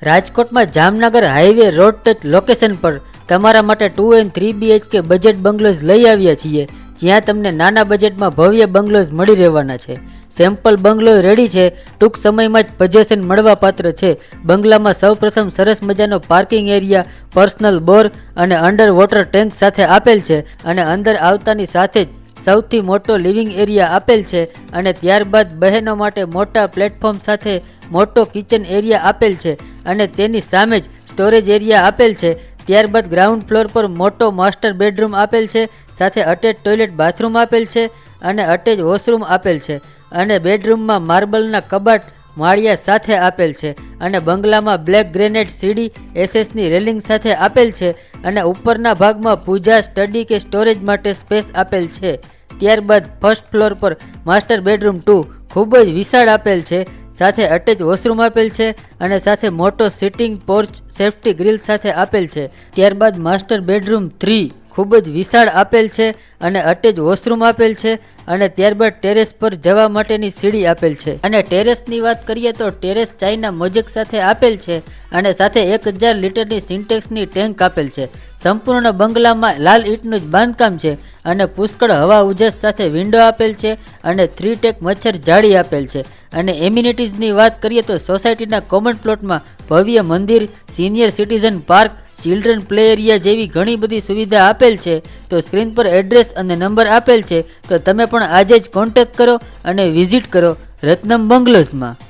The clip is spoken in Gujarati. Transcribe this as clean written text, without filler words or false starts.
રાજકોટમાં Jamnagar highway road touch location પર તમારા માટે 2 and 3 BHK બજેટ બંગલોઝ લઈ આવ્યા છીએ, જ્યાં તમને નાના બજેટમાં ભવ્ય બંગલોઝ મળી રહેવાના છે. સેમ્પલ બંગલો રેડી છે, ટૂંક સમયમાં જ પોઝેશન મળવા પાત્ર છે. બંગલામાં સૌપ્રથમ સરસ મજાનો પાર્કિંગ એરિયા, પર્સનલ બોર અને અંડર વોટર ટેન્ક સાથે આપેલ છે અને અંદર આવતાની સાથે જ સૌથી મોટો લિવિંગ એરિયા આપેલ છે અને ત્યારબાદ બહેનો માટે મોટા પ્લેટફોર્મ સાથે મોટો કિચન એરિયા આપેલ છે અને તેની સામે જ સ્ટોરેજ એરિયા આપેલ છે. ત્યારબાદ ગ્રાઉન્ડ ફ્લોર પર મોટો માસ્ટર બેડરૂમ આપેલ છે, સાથે અટેચ ટોયલેટ બાથરૂમ આપેલ છે અને અટેચ વોશરૂમ આપેલ છે અને બેડરૂમમાં માર્બલના કબાટ માળિયા સાથે આપેલ છે અને બંગલામાં બ્લેક ગ્રેનાઇટ સીડી એસએસની રેલિંગ સાથે આપેલ છે અને ઉપરના ભાગમાં પૂજા, સ્ટડી કે સ્ટોરેજ માટે સ્પેસ આપેલ છે. ત્યારબાદ ફર્સ્ટ ફ્લોર પર માસ્ટર બેડરૂમ 2 ખૂબ જ વિશાળ આપેલ છે, સાથે અટેચ વોશરૂમ આપેલ છે અને સાથે મોટો સિટિંગ પોર્ચ સેફ્ટી ગ્રીલ સાથે આપેલ છે. ત્યારબાદ માસ્ટર બેડરૂમ 3 ખૂબ જ વિશાળ આપેલ છે અને અટેચ વોશરૂમ આપેલ છે અને ત્યારબાદ ટેરેસ પર જવા માટેની સીડી આપેલ છે. અને ટેરેસની વાત કરીએ તો ટેરેસ ચાઇના મોઝેક સાથે આપેલ છે અને સાથે 1000 લીટરની સિન્ટેક્સની ટેન્ક આપેલ છે. સંપૂર્ણ બંગલામાં લાલ ઈંટનું જ બાંધકામ છે અને પુષ્કળ હવા ઉજાસ સાથે વિન્ડો આપેલ છે અને 3 ટેક મચ્છર જાળી આપેલ છે. અને એમ્યુનિટીઝની વાત કરીએ તો સોસાયટીના કોમન પ્લોટમાં ભવ્ય મંદિર, senior citizen park, children play area જેવી ઘણી બધી સુવિધા આપેલ છે. તો સ્ક્રીન પર એડ્રેસ અને નંબર આપેલ છે, તો તમે પણ આજે જ કોન્ટેક્ટ કરો અને વિઝિટ કરો રત્નમ બંગલોઝમાં.